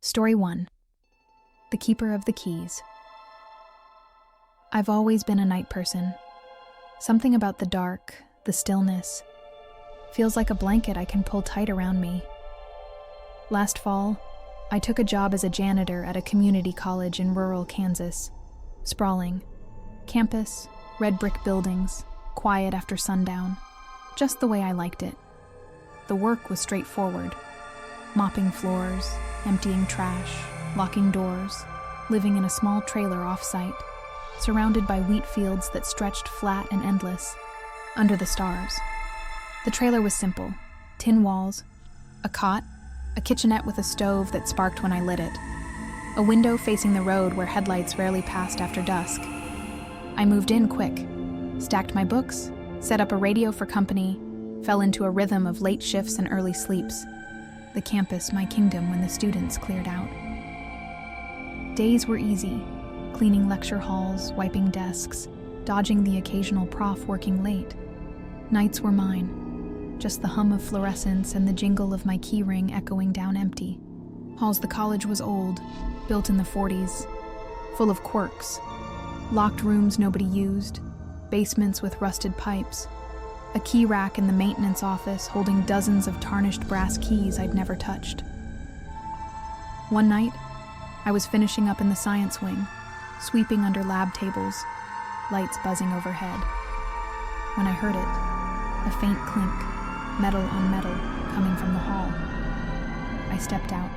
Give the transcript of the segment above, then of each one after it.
Story 1. The Keeper of the Keys. I've always been a night person. Something about the dark, the stillness, feels like a blanket I can pull tight around me. Last fall, I took a job as a janitor at a community college in rural Kansas. Sprawling. Campus, red brick buildings, quiet after sundown. Just the way I liked it. The work was straightforward. Mopping floors, emptying trash, locking doors, living in a small trailer off-site, surrounded by wheat fields that stretched flat and endless, under the stars. The trailer was simple: tin walls, a cot, a kitchenette with a stove that sparked when I lit it, a window facing the road where headlights rarely passed after dusk. I moved in quick, stacked my books, set up a radio for company, fell into a rhythm of late shifts and early sleeps. The campus my kingdom when the students cleared out. Days were easy, cleaning lecture halls, wiping desks, dodging the occasional prof working late. Nights were mine, just the hum of fluorescence and the jingle of my keyring echoing down empty. Halls the college was old, built in the 40s, full of quirks. Locked rooms nobody used, basements with rusted pipes, a key rack in the maintenance office holding dozens of tarnished brass keys I'd never touched. One night, I was finishing up in the science wing, sweeping under lab tables, lights buzzing overhead. When I heard it, a faint clink, metal on metal, coming from the hall. I stepped out,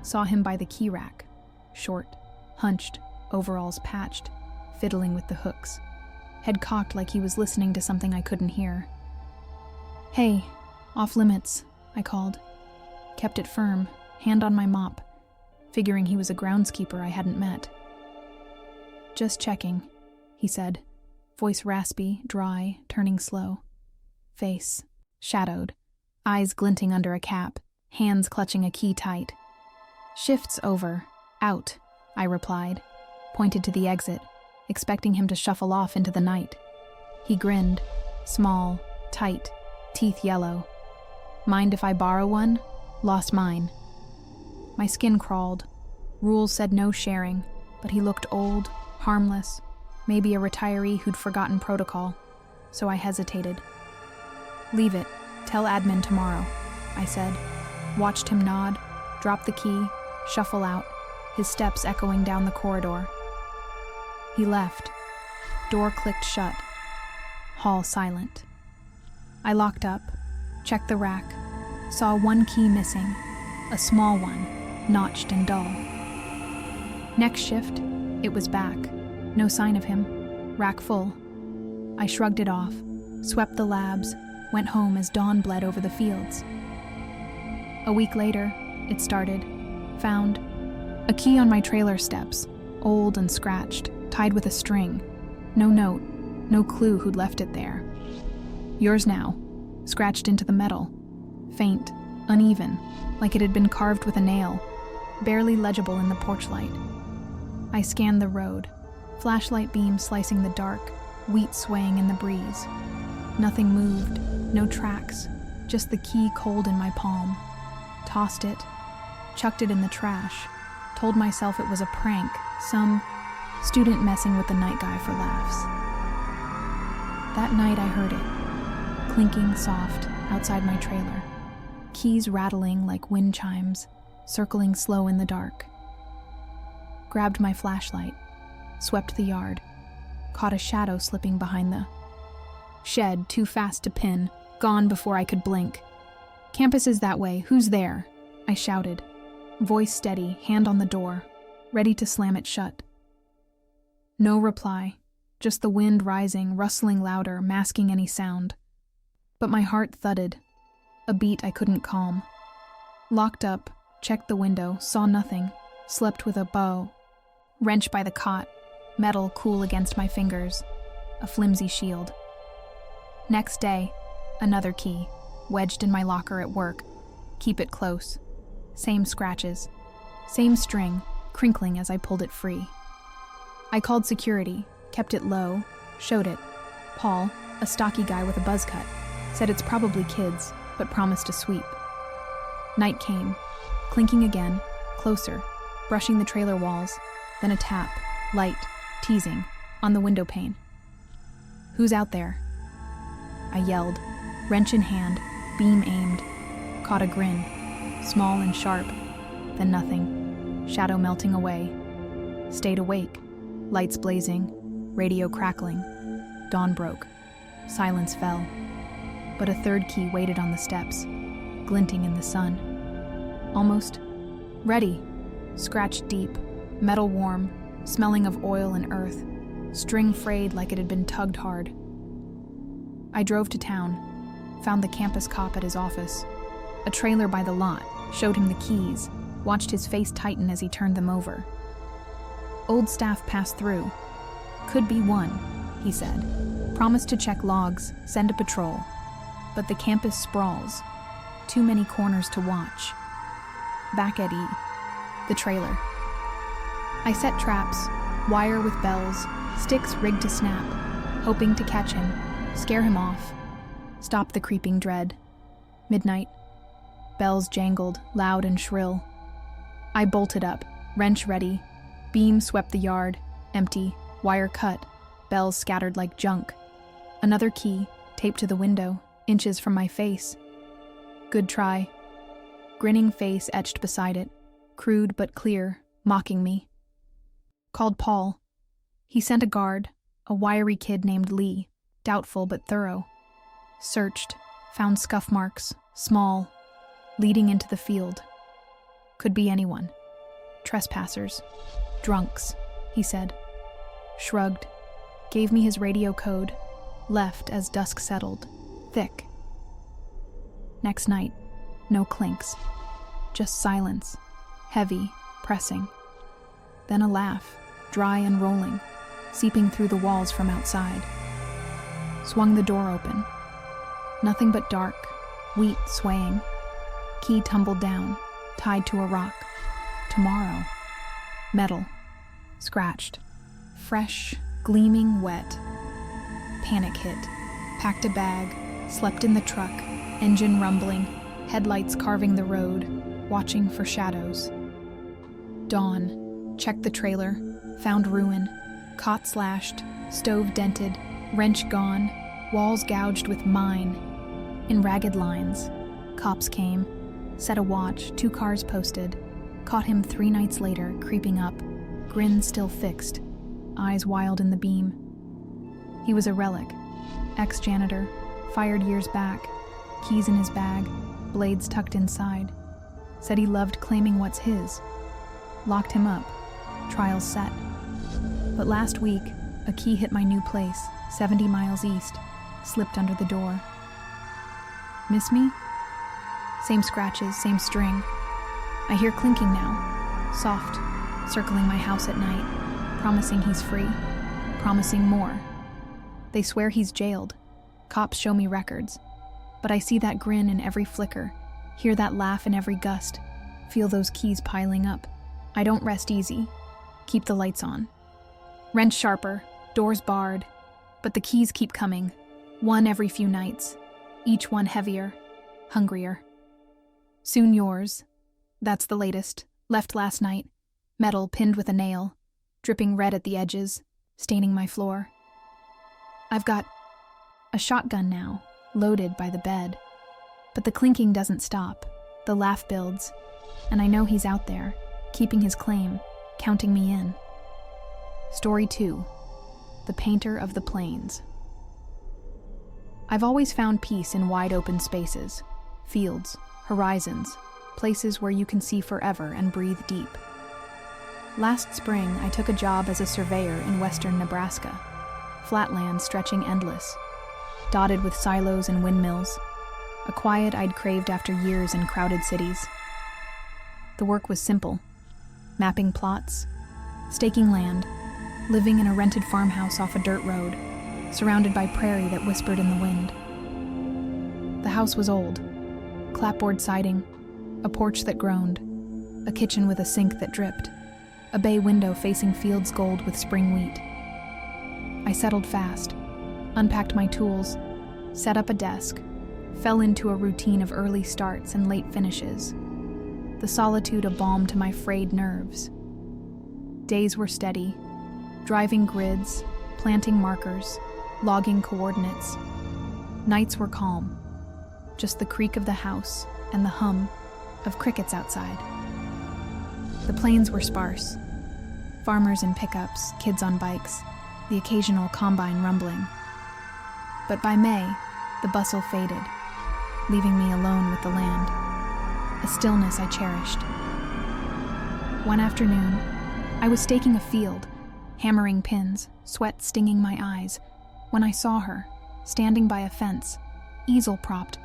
saw him by the key rack, short, hunched, overalls patched, fiddling with the hooks. Head cocked like he was listening to something I couldn't hear. "Hey, off limits," I called. Kept it firm, hand on my mop, figuring he was a groundskeeper I hadn't met. "Just checking," he said, voice raspy, dry, turning slow. Face, shadowed, eyes glinting under a cap, hands clutching a key tight. "Shift's over. Out," I replied, pointed to the exit, expecting him to shuffle off into the night. He grinned, small, tight, teeth yellow. "Mind if I borrow one?" Lost mine. My skin crawled. Rules said no sharing, but he looked old, harmless, maybe a retiree who'd forgotten protocol, so I hesitated. "Leave it. Tell admin tomorrow," I said. Watched him nod, drop the key, shuffle out, his steps echoing down the corridor. He left. Door clicked shut. Hall silent. I locked up, checked the rack, saw one key missing, a small one, notched and dull. Next shift, it was back. No sign of him. Rack full. I shrugged it off, swept the labs, went home as dawn bled over the fields. A week later, it started. Found a key on my trailer steps, old and scratched, tied with a string. No note, no clue who'd left it there. "Yours now," scratched into the metal. Faint, uneven, like it had been carved with a nail, barely legible in the porch light. I scanned the road, flashlight beam slicing the dark, wheat swaying in the breeze. Nothing moved, no tracks, just the key cold in my palm. Tossed it, chucked it in the trash, told myself it was a prank, some student messing with the night guy for laughs. That night I heard it, clinking soft outside my trailer, keys rattling like wind chimes, circling slow in the dark. Grabbed my flashlight, swept the yard, caught a shadow slipping behind the shed, too fast to pin, gone before I could blink. "Campus is that way, who's there?" I shouted, voice steady, hand on the door, ready to slam it shut. No reply, just the wind rising, rustling louder, masking any sound. But my heart thudded, a beat I couldn't calm. Locked up, checked the window, saw nothing, slept with a bow. Wrench by the cot, metal cool against my fingers, a flimsy shield. Next day, another key, wedged in my locker at work. Keep it close. Same scratches, same string, crinkling as I pulled it free. I called security, kept it low, showed it. Paul, a stocky guy with a buzz cut, said it's probably kids, but promised to sweep. Night came, clinking again, closer, brushing the trailer walls, then a tap, light, teasing, on the window pane. "Who's out there?" I yelled, wrench in hand, beam aimed, caught a grin, small and sharp, then nothing, shadow melting away. Stayed awake, lights blazing, radio crackling. Dawn broke, silence fell, but a third key waited on the steps, glinting in the sun. Almost ready, scratched deep, metal warm, smelling of oil and earth, string frayed like it had been tugged hard. I drove to town, found the campus cop at his office. A trailer by the lot, showed him the keys, watched his face tighten as he turned them over. Old staff passed through. "Could be one," he said. "Promised to check logs, send a patrol. But the campus sprawls. Too many corners to watch." Back at E, the trailer. I set traps, wire with bells, sticks rigged to snap, hoping to catch him, scare him off, stop the creeping dread. Midnight. Bells jangled, loud and shrill. I bolted up, wrench ready. Beam swept the yard, empty, wire cut, bells scattered like junk. Another key, taped to the window, inches from my face. Good try. Grinning face etched beside it, crude but clear, mocking me. Called Paul. He sent a guard, a wiry kid named Lee, doubtful but thorough. Searched, found scuff marks, small, leading into the field. Could be anyone. Trespassers. Drunks, he said. Shrugged, gave me his radio code, left as dusk settled, thick. Next night, no clinks, just silence, heavy, pressing. Then a laugh, dry and rolling, seeping through the walls from outside. Swung the door open. Nothing but dark, wheat swaying. Key tumbled down, tied to a rock. Tomorrow. Metal. Scratched. Fresh, gleaming wet. Panic hit. Packed a bag, slept in the truck, engine rumbling, headlights carving the road, watching for shadows. Dawn. Checked the trailer, found ruin, cot slashed, stove dented, wrench gone, walls gouged with mine. In ragged lines. Cops came, set a watch, 2 cars posted, caught him 3 nights later, creeping up, grin still fixed, eyes wild in the beam. He was a relic, ex-janitor, fired years back, keys in his bag, blades tucked inside. Said he loved claiming what's his. Locked him up, trials set. But last week, a key hit my new place, 70 miles east, slipped under the door. Miss me? Same scratches, same string. I hear clinking now, soft, circling my house at night, promising he's free, promising more. They swear he's jailed. Cops show me records. But I see that grin in every flicker, hear that laugh in every gust, feel those keys piling up. I don't rest easy. Keep the lights on. Wrench sharper, doors barred, but the keys keep coming, one every few nights, each one heavier, hungrier. Soon yours. That's the latest, left last night, metal pinned with a nail, dripping red at the edges, staining my floor. I've got a shotgun now, loaded by the bed. But the clinking doesn't stop, the laugh builds, and I know he's out there, keeping his claim, counting me in. Story 2. The Painter of the Plains. I've always found peace in wide open spaces, fields, horizons, places where you can see forever and breathe deep. Last spring, I took a job as a surveyor in western Nebraska, flatland stretching endless, dotted with silos and windmills, a quiet I'd craved after years in crowded cities. The work was simple: mapping plots, staking land, living in a rented farmhouse off a dirt road, surrounded by prairie that whispered in the wind. The house was old, clapboard siding, a porch that groaned, a kitchen with a sink that dripped, a bay window facing fields gold with spring wheat. I settled fast, unpacked my tools, set up a desk, fell into a routine of early starts and late finishes. the solitude a balm to my frayed nerves. Days were steady, driving grids, planting markers, logging coordinates. Nights were calm, just the creak of the house and the hum of crickets outside. The plains were sparse. Farmers in pickups, kids on bikes, the occasional combine rumbling. But by May, the bustle faded, leaving me alone with the land, a stillness I cherished. One afternoon, I was staking a field, hammering pins, sweat stinging my eyes, when I saw her, standing by a fence, easel propped,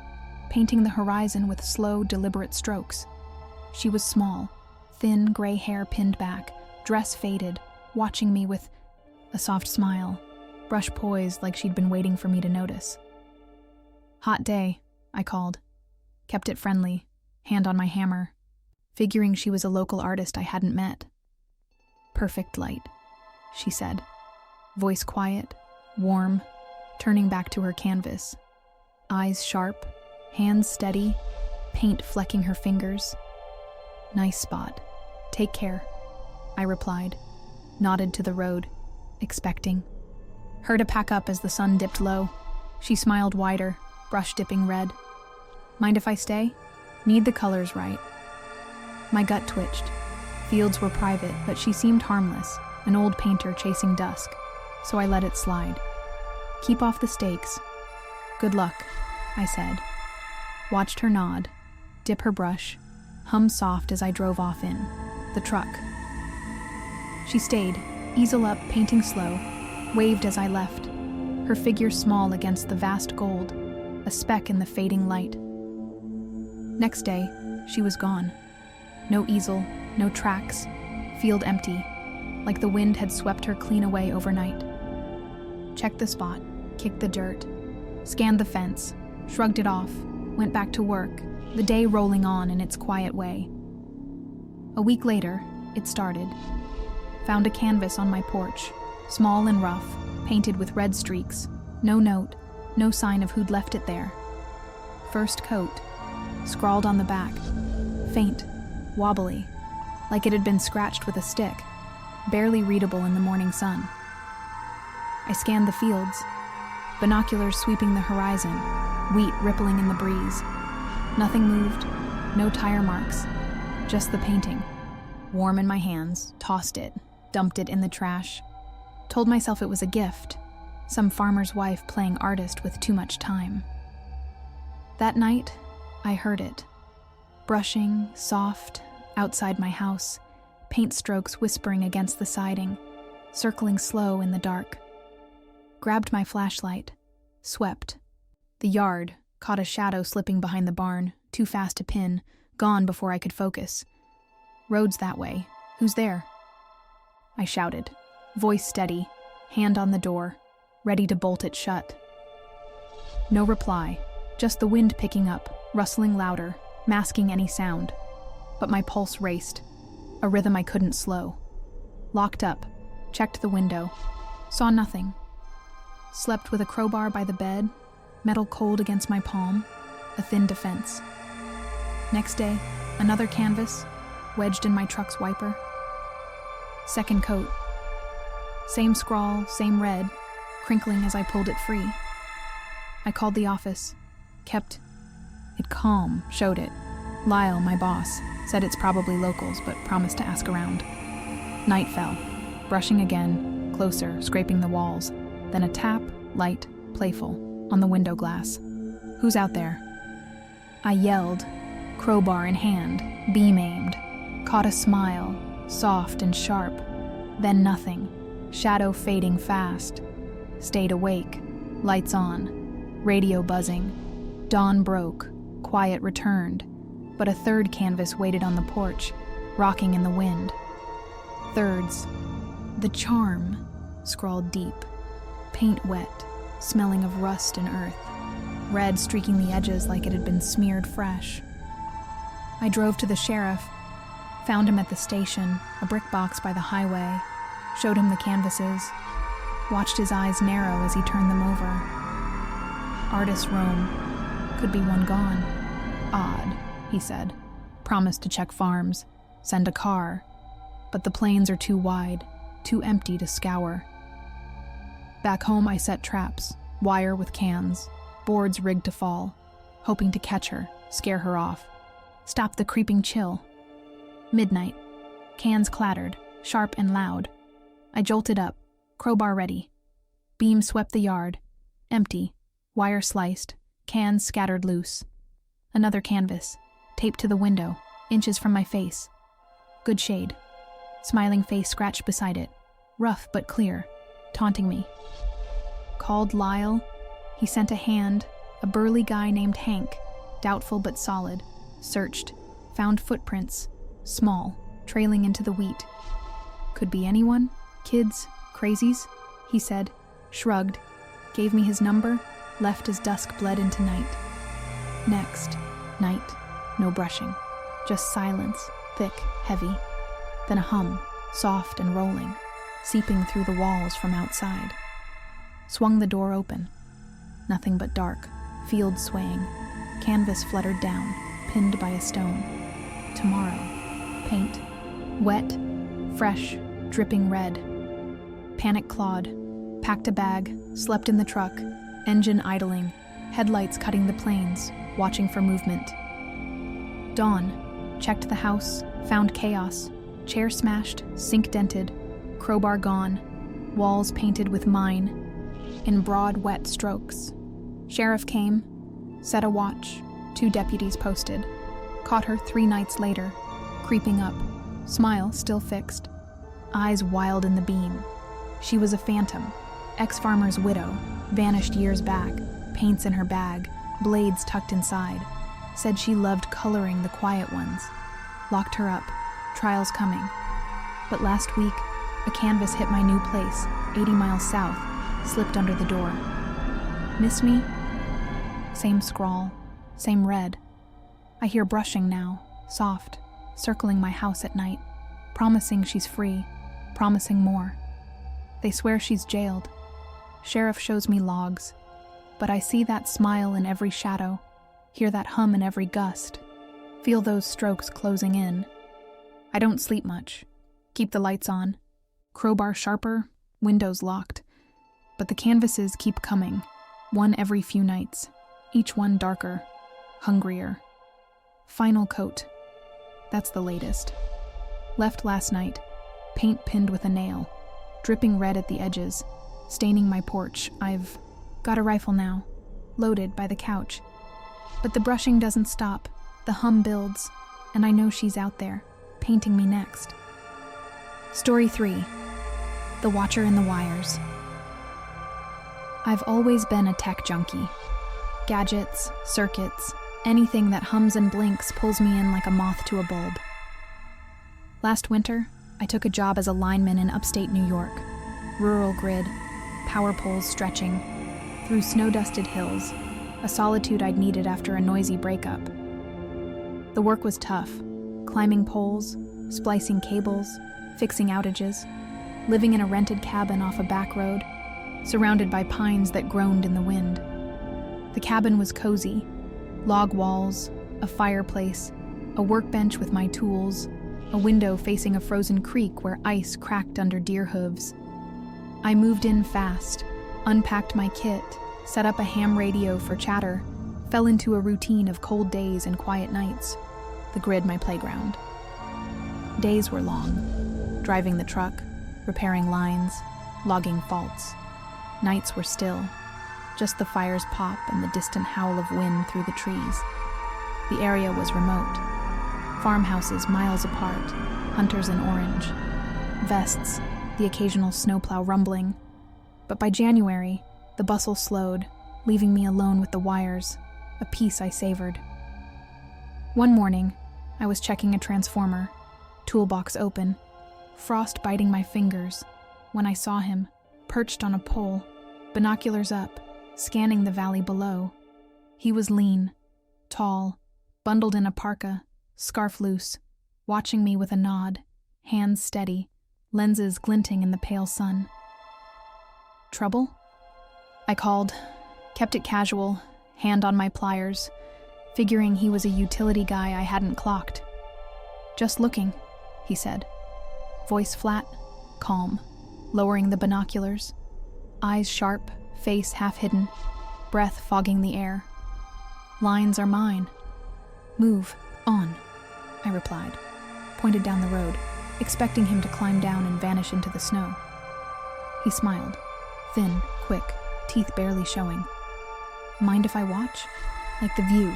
painting the horizon with slow, deliberate strokes. She was small, thin gray hair pinned back, dress faded, watching me with a soft smile, brush poised like she'd been waiting for me to notice. "Hot day," I called. Kept it friendly, hand on my hammer, figuring she was a local artist I hadn't met. "Perfect light," she said, voice quiet, warm, turning back to her canvas. Eyes sharp, hands steady, paint flecking her fingers. "Nice spot. Take care," I replied, nodded to the road, expecting. Her to pack up as the sun dipped low. She smiled wider, brush dipping red. "Mind if I stay? Need the colors right." My gut twitched. Fields were private, but she seemed harmless, an old painter chasing dusk, so I let it slide. "Keep off the stakes." "Good luck," I said. Watched her nod, dip her brush, hum soft as I drove off in the truck. She stayed, easel up, painting slow, waved as I left, her figure small against the vast gold, a speck in the fading light. Next day, she was gone. No easel, no tracks, field empty, like the wind had swept her clean away overnight. Checked the spot, kicked the dirt, scanned the fence, shrugged it off, went back to work, the day rolling on in its quiet way. A week later, it started. Found a canvas on my porch, small and rough, painted with red streaks, no note, no sign of who'd left it there. First coat, scrawled on the back, faint, wobbly, like it had been scratched with a stick, barely readable in the morning sun. I scanned the fields, binoculars sweeping the horizon, wheat rippling in the breeze. Nothing moved, no tire marks, just the painting. Warm in my hands, tossed it, dumped it in the trash. Told myself it was a gift, some farmer's wife playing artist with too much time. That night, I heard it. Brushing, soft, outside my house, paint strokes whispering against the siding, circling slow in the dark. Grabbed my flashlight, swept. The yard, caught a shadow slipping behind the barn, too fast to pin, gone before I could focus. "Road's that way. Who's there?" I shouted, voice steady, hand on the door, ready to bolt it shut. No reply, just the wind picking up, rustling louder, masking any sound. But my pulse raced, a rhythm I couldn't slow. Locked up, checked the window, saw nothing. Slept with a crowbar by the bed, metal cold against my palm, a thin defense. Next day, another canvas, wedged in my truck's wiper. Second coat. Same scrawl, same red, crinkling as I pulled it free. I called the office, kept it calm, showed it. Lyle, my boss, said it's probably locals, but promised to ask around. Night fell, brushing again, closer, scraping the walls. Then a tap, light, playful, on the window glass. "Who's out there?" I yelled, crowbar in hand, beam aimed. Caught a smile, soft and sharp. Then nothing, shadow fading fast. Stayed awake, lights on, radio buzzing. Dawn broke, quiet returned, but a third canvas waited on the porch, rocking in the wind. Thirds. "The charm," scrawled deep. Paint wet, smelling of rust and earth. Red streaking the edges like it had been smeared fresh. I drove to the sheriff, found him at the station, a brick box by the highway, showed him the canvases, watched his eyes narrow as he turned them over. Artist roam. Could be one gone. "Odd," he said. Promised to check farms, send a car, but the plains are too wide, too empty to scour. Back home I set traps, wire with cans, boards rigged to fall, hoping to catch her, scare her off, stop the creeping chill. Midnight. Cans clattered, sharp and loud. I jolted up, crowbar ready. Beam swept the yard, empty, wire sliced, cans scattered loose. Another canvas, taped to the window, inches from my face. Good shade. Smiling face scratched beside it, rough but clear, taunting me. Called Lyle. He sent a hand, a burly guy named Hank, doubtful but solid, searched, found footprints, small, trailing into the wheat. Could be anyone, kids, crazies, he said, shrugged, gave me his number, left as dusk bled into night. Next, night, no brushing, just silence, thick, heavy. Then a hum, soft and rolling, seeping through the walls from outside. Swung the door open. Nothing but dark, field swaying, canvas fluttered down, pinned by a stone. Tomorrow. Paint. Wet, fresh, dripping red. Panic clawed, packed a bag, slept in the truck, engine idling, headlights cutting the plains, watching for movement. Dawn. Checked the house, found chaos. Chair smashed, sink dented, crowbar gone, walls painted with mine, in broad, wet strokes. Sheriff came, set a watch, 2 deputies posted. Caught her 3 nights later, creeping up, smile still fixed, eyes wild in the beam. She was a phantom, ex-farmer's widow, vanished years back, paints in her bag, blades tucked inside. Said she loved coloring the quiet ones. Locked her up, trials coming. But last week, a canvas hit my new place, 80 miles south, slipped under the door. Miss me? Same scrawl, same red. I hear brushing now, soft, circling my house at night, promising she's free, promising more. They swear she's jailed. Sheriff shows me logs, but I see that smile in every shadow, hear that hum in every gust, feel those strokes closing in. I don't sleep much. Keep the lights on. Crowbar sharper, windows locked. But the canvases keep coming, one every few nights, each one darker, hungrier. Final coat. That's the latest. Left last night, paint pinned with a nail, dripping red at the edges, staining my porch. I've got a rifle now, loaded by the couch. But the brushing doesn't stop, the hum builds, and I know she's out there, painting me next. Story 3. The Watcher in the Wires. I've always been a tech junkie. Gadgets, circuits, anything that hums and blinks pulls me in like a moth to a bulb. Last winter, I took a job as a lineman in upstate New York. Rural grid, power poles stretching, through snow-dusted hills, a solitude I'd needed after a noisy breakup. The work was tough, climbing poles, splicing cables, fixing outages, living in a rented cabin off a back road, surrounded by pines that groaned in the wind. The cabin was cozy, log walls, a fireplace, a workbench with my tools, a window facing a frozen creek where ice cracked under deer hooves. I moved in fast, unpacked my kit, set up a ham radio for chatter, fell into a routine of cold days and quiet nights, the grid my playground. Days were long, driving the truck, repairing lines, logging faults. Nights were still, just the fire's pop and the distant howl of wind through the trees. The area was remote. Farmhouses miles apart, hunters in orange. Vests, the occasional snowplow rumbling. But by January, the bustle slowed, leaving me alone with the wires, a peace I savored. One morning, I was checking a transformer, toolbox open, frost biting my fingers, when I saw him, perched on a pole, binoculars up, scanning the valley below. He was lean, tall, bundled in a parka, scarf loose, watching me with a nod, hands steady, lenses glinting in the pale sun. Trouble? I called, kept it casual, hand on my pliers, figuring he was a utility guy I hadn't clocked, Just looking, he said. Voice flat, calm, lowering the binoculars. Eyes sharp, face half hidden, breath fogging the air. Lines are mine. Move, on, I replied, pointed down the road, expecting him to climb down and vanish into the snow. He smiled, thin, quick, teeth barely showing. Mind if I watch? Like the view.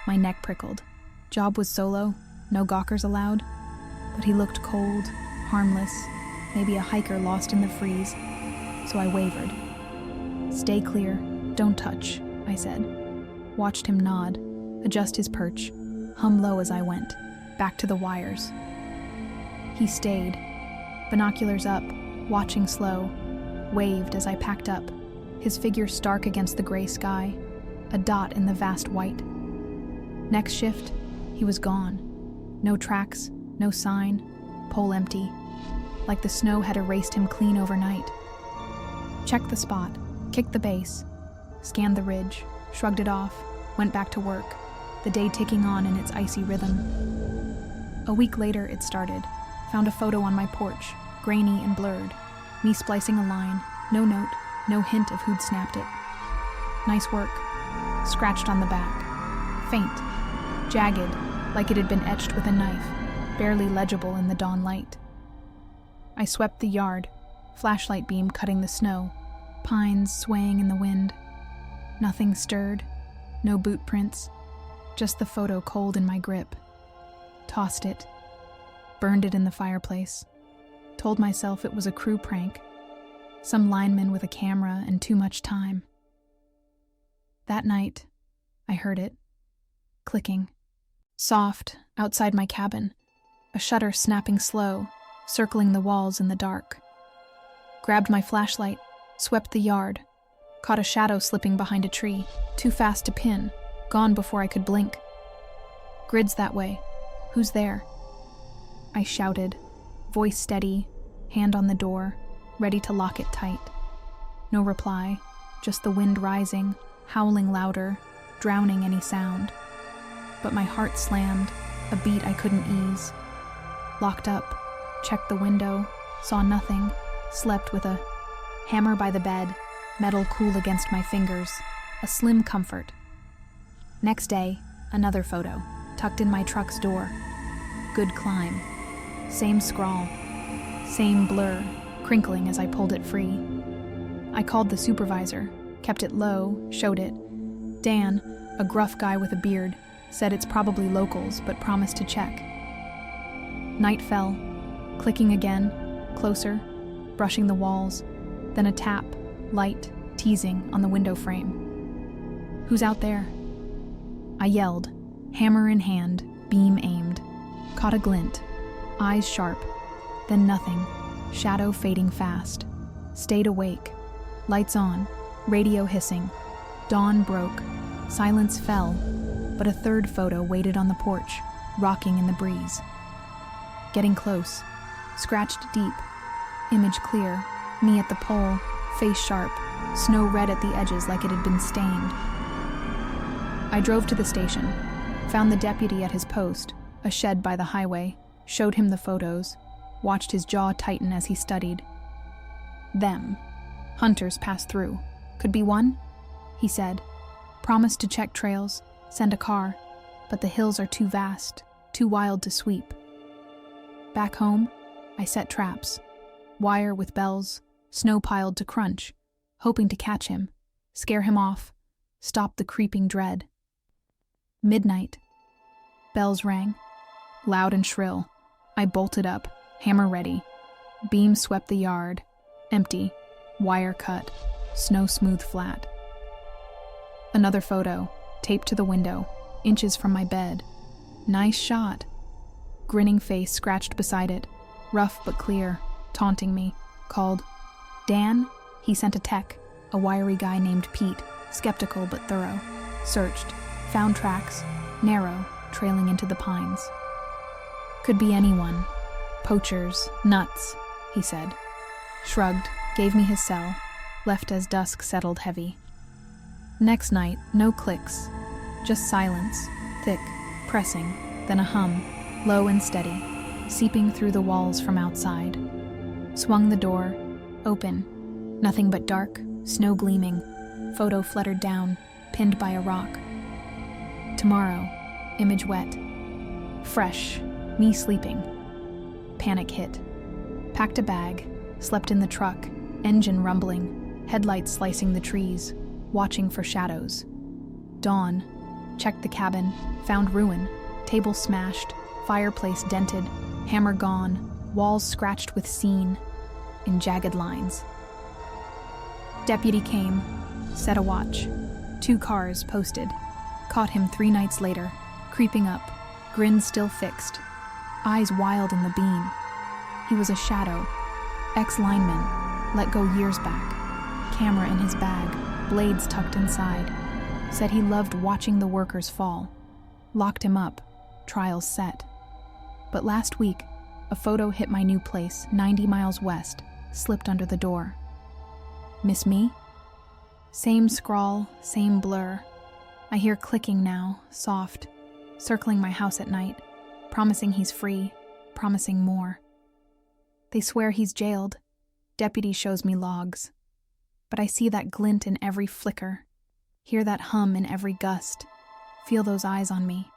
My neck prickled. Job was solo, no gawkers allowed, but he looked cold, harmless, maybe a hiker lost in the freeze, so I wavered. Stay clear, don't touch, I said. Watched him nod, adjust his perch, hum low as I went, back to the wires. He stayed, binoculars up, watching slow, waved as I packed up, his figure stark against the gray sky, a dot in the vast white. Next shift, he was gone. No tracks, no sign, pole empty, like the snow had erased him clean overnight. Checked the spot, kicked the base, scanned the ridge, shrugged it off, went back to work, the day ticking on in its icy rhythm. A week later, it started. Found a photo on my porch, grainy and blurred, me splicing a line, no note, no hint of who'd snapped it. Nice work. Scratched on the back. Faint. Jagged, like it had been etched with a knife, barely legible in the dawn light. I swept the yard, flashlight beam cutting the snow, pines swaying in the wind. Nothing stirred, no boot prints, just the photo cold in my grip. Tossed it, burned it in the fireplace, told myself it was a crew prank, some lineman with a camera and too much time. That night, I heard it, clicking. Soft, outside my cabin, a shutter snapping slow, circling the walls in the dark. Grabbed my flashlight, swept the yard, caught a shadow slipping behind a tree, too fast to pin, gone before I could blink. Grids that way. Who's there? I shouted, voice steady, hand on the door, ready to lock it tight. No reply, just the wind rising, howling louder, drowning any sound. But my heart slammed, a beat I couldn't ease. Locked up, checked the window, saw nothing, slept with a hammer by the bed, metal cool against my fingers, a slim comfort. Next day, another photo, tucked in my truck's door. Good climb. Same scrawl, same blur, crinkling as I pulled it free. I called the supervisor, kept it low, showed it. Dan, a gruff guy with a beard, said it's probably locals, but promised to check. Night fell, clicking again, closer, brushing the walls, then a tap, light, teasing on the window frame. Who's out there? I yelled, hammer in hand, beam aimed. Caught a glint, eyes sharp, then nothing, shadow fading fast. Stayed awake, lights on, radio hissing. Dawn broke, silence fell, but a third photo waited on the porch, rocking in the breeze. Getting close, scratched deep, image clear, me at the pole, face sharp, snow red at the edges like it had been stained. I drove to the station, found the deputy at his post, a shed by the highway, showed him the photos, watched his jaw tighten as he studied. Them. Hunters passed through. Could be one? He said. Promised to check trails, send a car, but the hills are too vast, too wild to sweep. Back home, I set traps. Wire with bells, snow piled to crunch, hoping to catch him, scare him off, stop the creeping dread. Midnight. Bells rang. Loud and shrill. I bolted up, hammer ready. Beam swept the yard. Empty. Wire cut. Snow smooth flat. Another photo, taped to the window, inches from my bed. Nice shot. Grinning face scratched beside it, rough but clear, taunting me. Called. Dan? He sent a tech, a wiry guy named Pete, skeptical but thorough. Searched. Found tracks. Narrow, trailing into the pines. Could be anyone. Poachers, nuts, he said. Shrugged, gave me his cell, left as dusk settled heavy. Next night, no clicks, just silence, thick, pressing, then a hum, low and steady, seeping through the walls from outside. Swung the door, open, nothing but dark, snow gleaming, photo fluttered down, pinned by a rock. Tomorrow, image wet. Fresh, me sleeping. Panic hit. Packed a bag, slept in the truck, engine rumbling, headlights slicing the trees, watching for shadows. Dawn, checked the cabin, found ruin, table smashed, fireplace dented, hammer gone, walls scratched with scene, in jagged lines. Deputy came, set a watch. 2 cars posted. Caught him 3 nights later, creeping up, grin still fixed, eyes wild in the beam. He was a shadow, ex-lineman, let go years back, camera in his bag, blades tucked inside. Said he loved watching the workers fall. Locked him up, trials set. But last week, a photo hit my new place, 90 miles west, slipped under the door. Miss me? Same scrawl, same blur. I hear clicking now, soft, circling my house at night, promising he's free, promising more. They swear he's jailed. Deputy shows me logs. But I see that glint in every flicker, hear that hum in every gust, feel those eyes on me.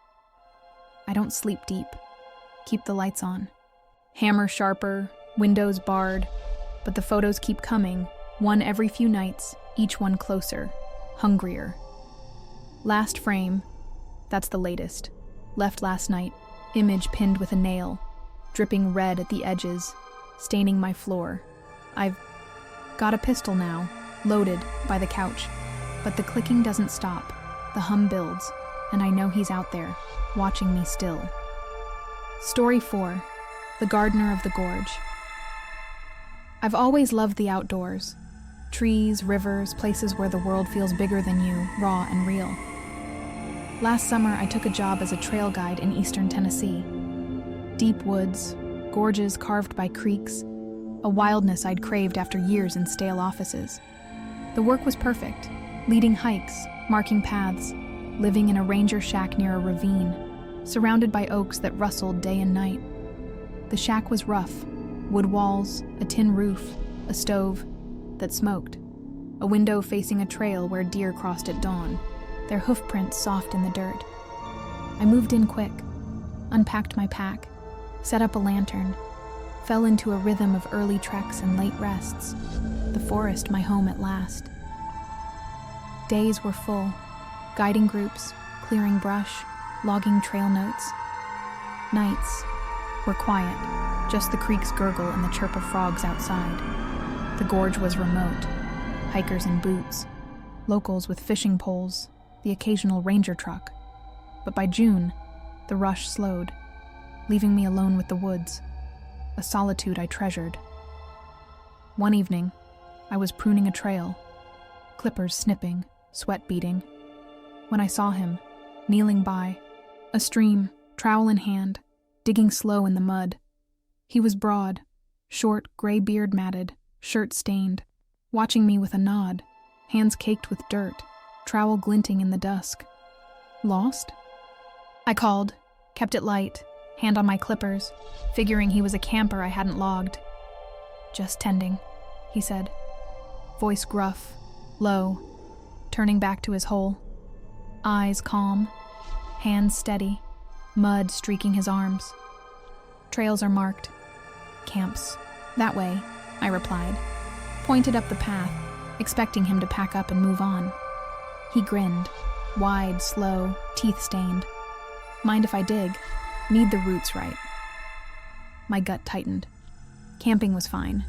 I don't sleep deep. Keep the lights on. Hammer sharper, windows barred, but the photos keep coming, one every few nights, each one closer, hungrier. Last frame, that's the latest. Left last night, image pinned with a nail, dripping red at the edges, staining my floor. I've got a pistol now, loaded by the couch, but the clicking doesn't stop. The hum builds, and I know he's out there, watching me still. Story 4, The Gardener of the Gorge. I've always loved the outdoors. Trees, rivers, places where the world feels bigger than you, raw and real. Last summer, I took a job as a trail guide in eastern Tennessee. Deep woods, gorges carved by creeks, a wildness I'd craved after years in stale offices. The work was perfect, leading hikes, marking paths, living in a ranger shack near a ravine, surrounded by oaks that rustled day and night. The shack was rough, wood walls, a tin roof, a stove that smoked, a window facing a trail where deer crossed at dawn, their hoofprints soft in the dirt. I moved in quick, unpacked my pack, set up a lantern, fell into a rhythm of early treks and late rests, the forest my home at last. Days were full, guiding groups, clearing brush, logging trail notes. Nights were quiet, just the creek's gurgle and the chirp of frogs outside. The gorge was remote, hikers in boots, locals with fishing poles, the occasional ranger truck. But by June, the rush slowed, leaving me alone with the woods, a solitude I treasured. One evening, I was pruning a trail, clippers snipping, sweat beading, when I saw him, kneeling by, a stream, trowel in hand, digging slow in the mud. He was broad, short, gray beard matted, shirt stained, watching me with a nod, hands caked with dirt, trowel glinting in the dusk. Lost? I called, kept it light, hand on my clippers, figuring he was a camper I hadn't logged. Just tending, he said, voice gruff, low, turning back to his hole. Eyes calm, hands steady, mud streaking his arms. Trails are marked. Camps. That way, I replied, pointed up the path, expecting him to pack up and move on. He grinned, wide, slow, teeth-stained. Mind if I dig? Need the roots right. My gut tightened. Camping was fine.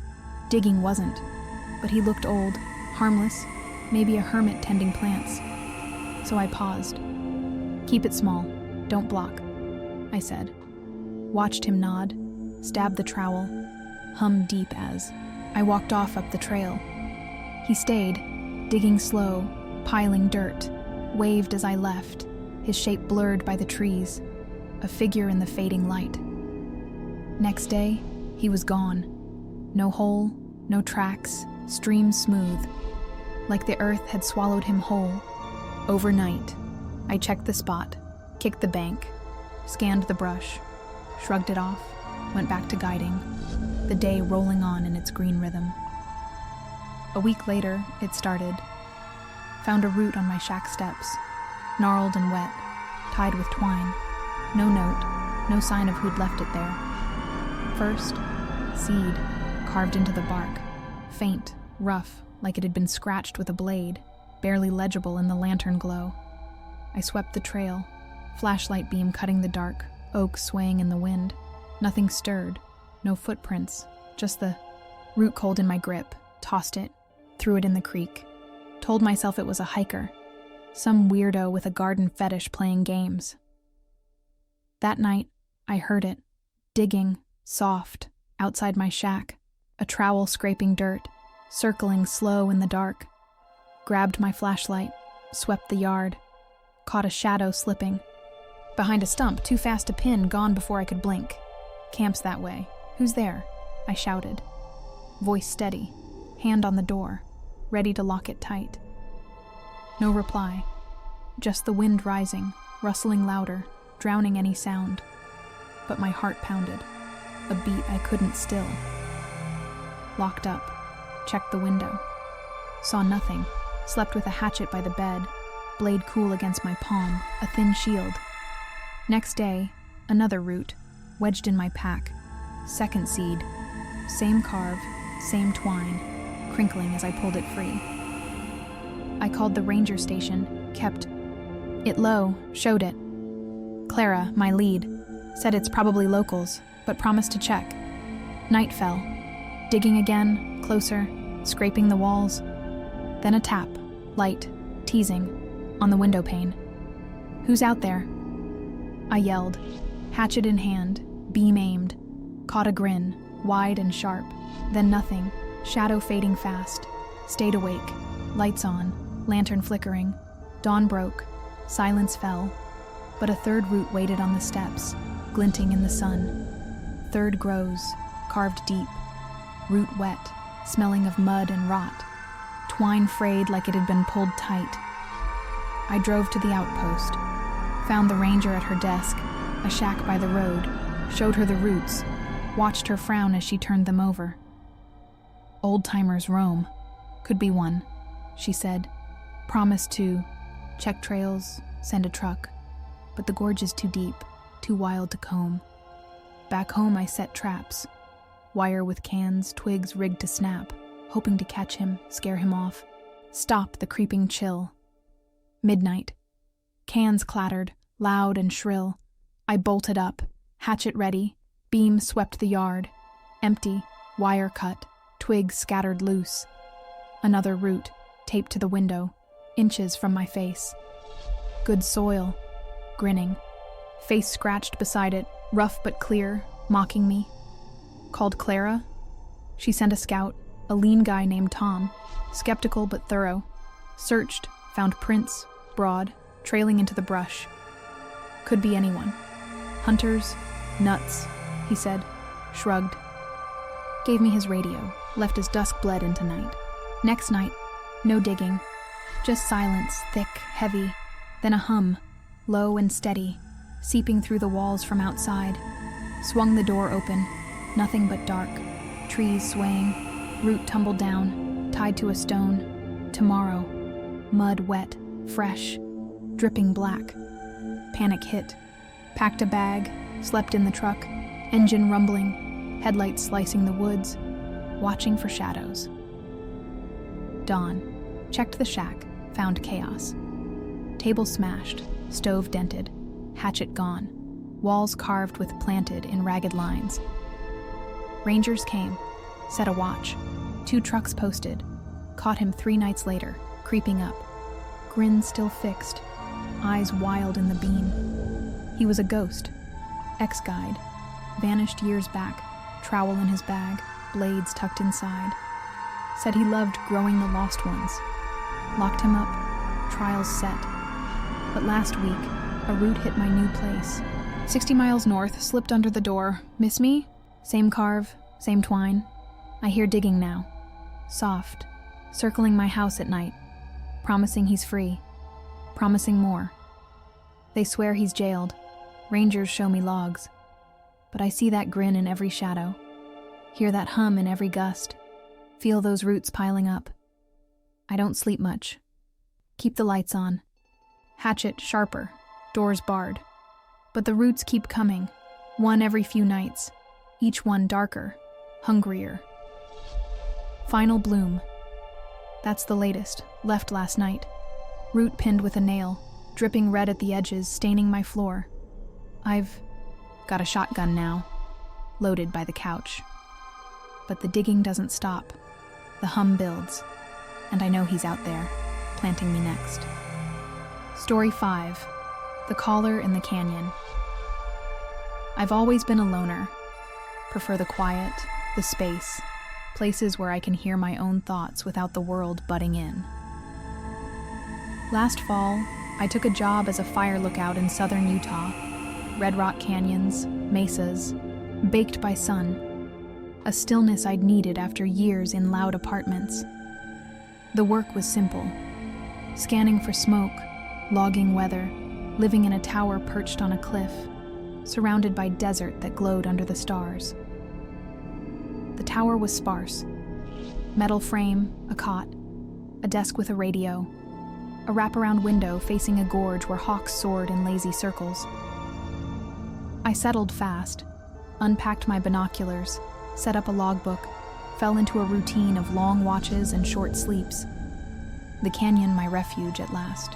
Digging wasn't. But he looked old, harmless, maybe a hermit tending plants. So I paused. Keep it small. Don't block, I said. Watched him nod, stab the trowel, hum deep as I walked off up the trail. He stayed, digging slow, piling dirt, waved as I left, his shape blurred by the trees, a figure in the fading light. Next day, he was gone. No hole, no tracks, stream smooth, like the earth had swallowed him whole. Overnight, I checked the spot, kicked the bank, scanned the brush. shrugged it off, went back to guiding, the day rolling on in its green rhythm. A week later, it started. Found a root on my shack steps, gnarled and wet, tied with twine. No note, no sign of who'd left it there. First, seed, carved into the bark, faint, rough, like it had been scratched with a blade, barely legible in the lantern glow. I swept the trail, flashlight beam cutting the dark, oak swaying in the wind. Nothing stirred, no footprints, just the root cold in my grip. Tossed it, threw it in the creek. Told myself it was a hiker, some weirdo with a garden fetish playing games. That night, I heard it, digging, soft, outside my shack, a trowel scraping dirt, circling slow in the dark. Grabbed my flashlight, swept the yard, caught a shadow slipping. Behind a stump, too fast to pin, gone before I could blink. Camp's that way. Who's there? I shouted. Voice steady, hand on the door, ready to lock it tight. No reply, just the wind rising, rustling louder, drowning any sound. But my heart pounded, a beat I couldn't still. Locked up, checked the window. Saw nothing, slept with a hatchet by the bed, blade cool against my palm, a thin shield. Next day, another root, wedged in my pack. Second seed, same carve, same twine, crinkling as I pulled it free. I called the ranger station, kept it low, showed it. Clara, my lead, said it's probably locals, but promised to check. Night fell, digging again, closer, scraping the walls. Then a tap, light, teasing, on the window pane. Who's out there? I yelled, hatchet in hand, beam aimed, caught a grin, wide and sharp, then nothing, shadow fading fast, stayed awake, lights on, lantern flickering, dawn broke, silence fell, but a third root waited on the steps, glinting in the sun. Third grows, carved deep, root wet, smelling of mud and rot, twine frayed like it had been pulled tight. I drove to the outpost, found the ranger at her desk, a shack by the road, showed her the roots, watched her frown as she turned them over. Old-timers roam. Could be one, she said. Promised to check trails, send a truck, but the gorge is too deep, too wild to comb. Back home I set traps, wire with cans, twigs rigged to snap, hoping to catch him, scare him off, stop the creeping chill. Midnight. Cans clattered, loud and shrill. I bolted up, hatchet ready, beam swept the yard. Empty, wire cut, twigs scattered loose. Another root, taped to the window, inches from my face. Good soil, grinning. Face scratched beside it, rough but clear, mocking me. Called Clara? She sent a scout, a lean guy named Tom, skeptical but thorough. Searched, found prints, broad, trailing into the brush. Could be anyone. Hunters, nuts, he said, shrugged. Gave me his radio, left as dusk bled into night. Next night, no digging, just silence, thick, heavy, then a hum, low and steady, seeping through the walls from outside. Swung the door open, nothing but dark, trees swaying, root tumbled down, tied to a stone. Tomorrow, mud wet, fresh, dripping black. Panic hit. Packed a bag, slept in the truck, engine rumbling, headlights slicing the woods, watching for shadows. Dawn. Checked the shack, found chaos. Table smashed, stove dented, hatchet gone, walls carved with planted in ragged lines. Rangers came, set a watch, 2 trucks posted, caught him 3 nights later, creeping up. Grin still fixed, eyes wild in the beam. He was a ghost, ex-guide, vanished years back, trowel in his bag, blades tucked inside. Said he loved growing the lost ones. Locked him up, trials set. But last week, a root hit my new place. 60 miles north, slipped under the door. Miss me? Same carve, same twine. I hear digging now. Soft, circling my house at night. Promising he's free. Promising more. They swear he's jailed. Rangers show me logs. but I see that grin in every shadow, hear that hum in every gust, feel those roots piling up. I don't sleep much. Keep the lights on. Hatchet sharper, doors barred. But the roots keep coming, one every few nights, each one darker, hungrier. Final bloom. That's the latest, left last night. Root pinned with a nail, dripping red at the edges, staining my floor. I've got a shotgun now, loaded by the couch. But the digging doesn't stop. The hum builds, and I know he's out there, planting me next. Story 5. The Caller in the Canyon. I've always been a loner. Prefer the quiet, the space, places where I can hear my own thoughts without the world butting in. Last fall, I took a job as a fire lookout in southern Utah. Red rock canyons, mesas, baked by sun. A stillness I'd needed after years in loud apartments. The work was simple. Scanning for smoke, logging weather, living in a tower perched on a cliff, surrounded by desert that glowed under the stars. The tower was sparse. Metal frame, a cot, a desk with a radio, a wraparound window facing a gorge where hawks soared in lazy circles. I settled fast, unpacked my binoculars, set up a logbook, fell into a routine of long watches and short sleeps. The canyon my refuge at last.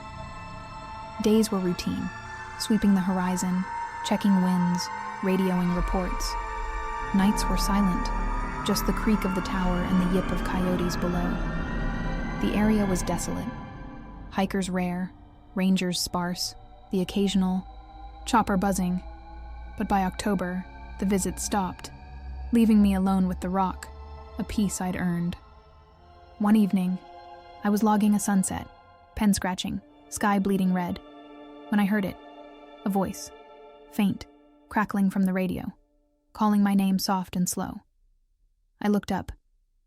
Days were routine, sweeping the horizon, checking winds, radioing reports. Nights were silent, just the creak of the tower and the yip of coyotes below. The area was desolate. Hikers rare, rangers sparse, the occasional chopper buzzing. But by October, the visit stopped, leaving me alone with the rock, a peace I'd earned. One evening, I was logging a sunset, pen scratching, sky bleeding red, when I heard it, a voice, faint, crackling from the radio, calling my name soft and slow. I looked up,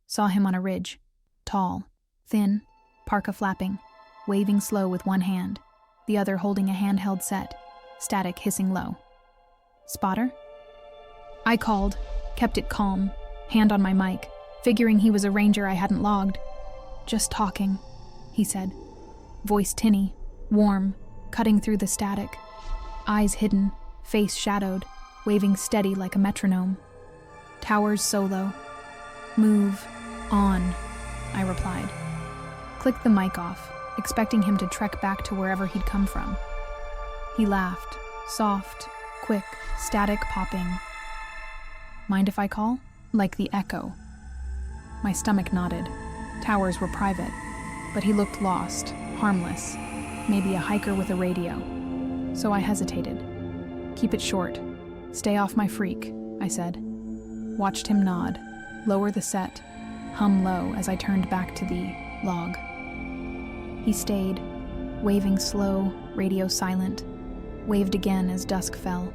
saw him on a ridge, tall, thin, parka flapping, waving slow with one hand, the other holding a handheld set, static hissing low. Spotter? I called, kept it calm, hand on my mic, figuring he was a ranger I hadn't logged. Just talking, he said. Voice tinny, warm, cutting through the static. Eyes hidden, face shadowed, waving steady like a metronome. Towers solo. Move on, I replied. Clicked the mic off, expecting him to trek back to wherever he'd come from. He laughed, soft, quick, static popping. Mind if I call? Like the echo. My stomach nodded. Towers were private, but he looked lost, harmless, maybe a hiker with a radio. So I hesitated. Keep it short. Stay off my freak, I said. Watched him nod, lower the set, hum low as I turned back to the log. He stayed, waving slow, radio silent, waved again as dusk fell,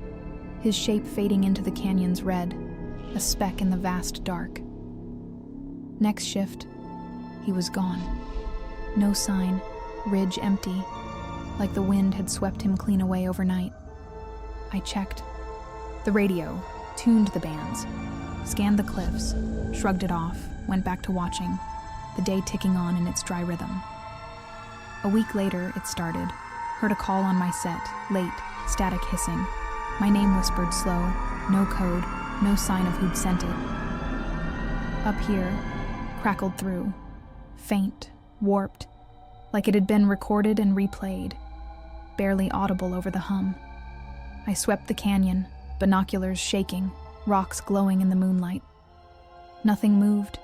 his shape fading into the canyon's red, a speck in the vast dark. Next shift, he was gone. No sign, ridge empty, like the wind had swept him clean away overnight. I checked. The radio, tuned the bands, scanned the cliffs, shrugged it off, went back to watching, the day ticking on in its dry rhythm. A week later, it started. Heard a call on my set, late, static hissing. My name whispered slow, no code, no sign of who'd sent it. Up here, crackled through, faint, warped, like it had been recorded and replayed, barely audible over the hum. I swept the canyon, binoculars shaking, rocks glowing in the moonlight. Nothing moved,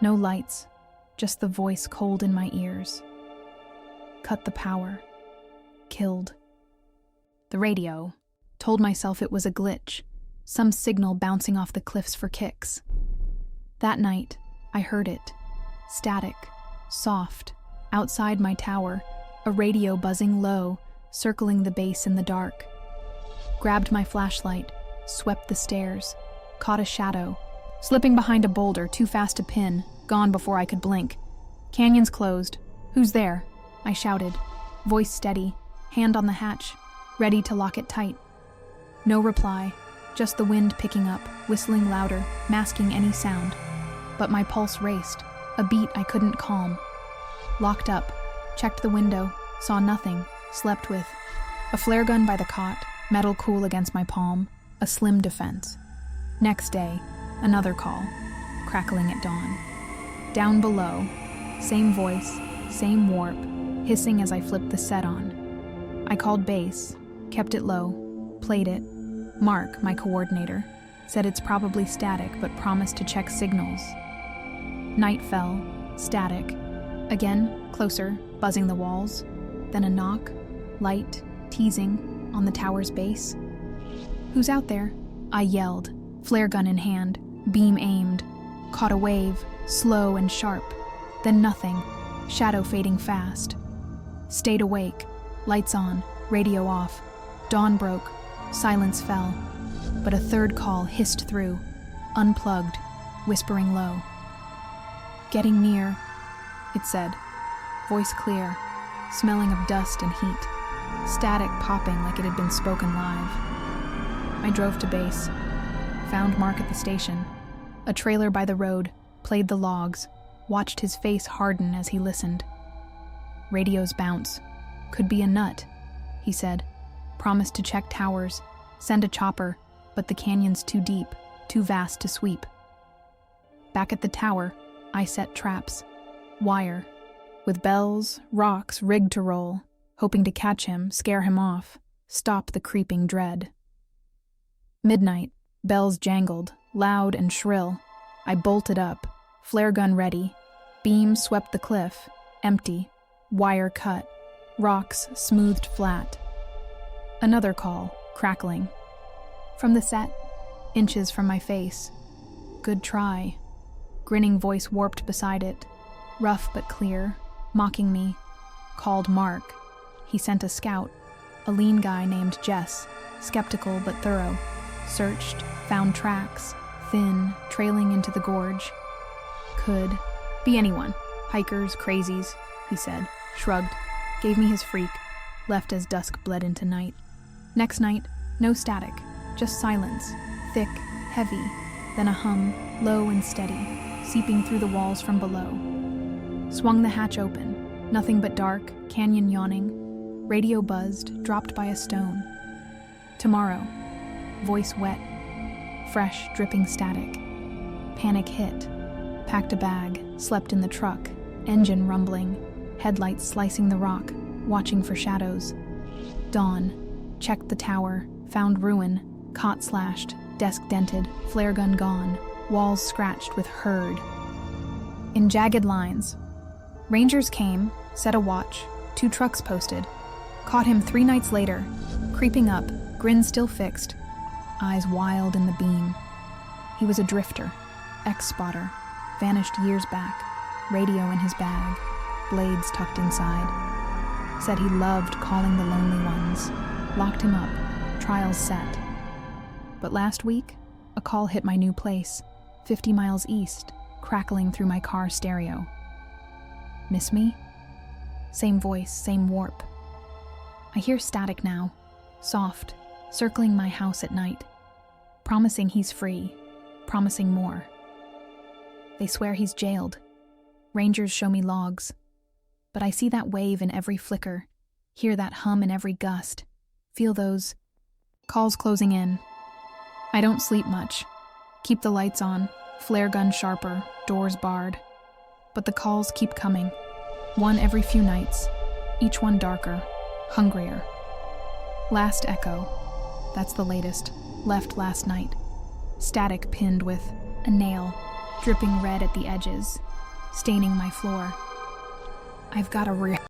no lights, just the voice cold in my ears. Cut the power. Killed. The radio. Told myself it was a glitch, some signal bouncing off the cliffs for kicks. That night, I heard it. Static, soft, outside my tower, a radio buzzing low, circling the base in the dark. Grabbed my flashlight, swept the stairs, caught a shadow, slipping behind a boulder too fast to pin, gone before I could blink. Canyon's closed. Who's there? I shouted, voice steady, hand on the hatch, ready to lock it tight. No reply, just the wind picking up, whistling louder, masking any sound. But my pulse raced, a beat I couldn't calm. Locked up, checked the window, saw nothing, slept with a flare gun by the cot, metal cool against my palm, a slim defense. Next day, another call, crackling at dawn. Down below, same voice, same warp, hissing as I flipped the set on. I called base, kept it low, played it. Mark, my coordinator, said it's probably static but promised to check signals. Night fell, static. Again, closer, buzzing the walls. Then a knock, light, teasing, on the tower's base. "Who's out there?" I yelled, flare gun in hand, beam aimed. Caught a wave, slow and sharp. Then nothing, shadow fading fast. Stayed awake, lights on, radio off. Dawn broke, silence fell. But a third call hissed through, unplugged, whispering low. "Getting near," it said, voice clear, smelling of dust and heat, static popping like it had been spoken live. I drove to base, found Mark at the station, a trailer by the road, played the logs, watched his face harden as he listened. Radios bounce. "Could be a nut," he said, promised to check towers, send a chopper, but the canyon's too deep, too vast to sweep. Back at the tower, I set traps, wire, with bells, rocks rigged to roll, hoping to catch him, scare him off, stop the creeping dread. Midnight, bells jangled, loud and shrill. I bolted up, flare gun ready. Beam swept the cliff, empty, wire cut, rocks smoothed flat. Another call, crackling. From the set, inches from my face. "Good try." Grinning voice warped beside it, rough but clear, mocking me. Called Mark. He sent a scout, a lean guy named Jess, skeptical but thorough. Searched, found tracks, thin, trailing into the gorge. "Could be anyone, hikers, crazies," he said, shrugged, gave me his freak, left as dusk bled into night. Next night, no static, just silence, thick, heavy, then a hum, low and steady, seeping through the walls from below. Swung the hatch open, nothing but dark, canyon yawning, radio buzzed, dropped by a stone. Tomorrow, voice wet, fresh, dripping static. Panic hit, packed a bag, slept in the truck, engine rumbling, headlights slicing the rock, watching for shadows. Dawn, checked the tower, found ruin, cot slashed, desk dented, flare gun gone, walls scratched with herd. In jagged lines. Rangers came, set a watch, 2 trucks posted. Caught him 3 nights later, creeping up, grin still fixed, eyes wild in the beam. He was a drifter, ex-spotter, vanished years back, radio in his bag, blades tucked inside. Said he loved calling the lonely ones, locked him up, trials set. But last week, a call hit my new place, 50 miles east, crackling through my car stereo. "Miss me?" Same voice, same warp. I hear static now, soft, circling my house at night, promising he's free, promising more. They swear he's jailed. Rangers show me logs. But I see that wave in every flicker, hear that hum in every gust, feel those calls closing in. I don't sleep much. Keep the lights on, flare gun sharper, doors barred. But the calls keep coming, one every few nights, each one darker, hungrier. Last echo, that's the latest, left last night. Static pinned with a nail, dripping red at the edges, staining my floor. I've got a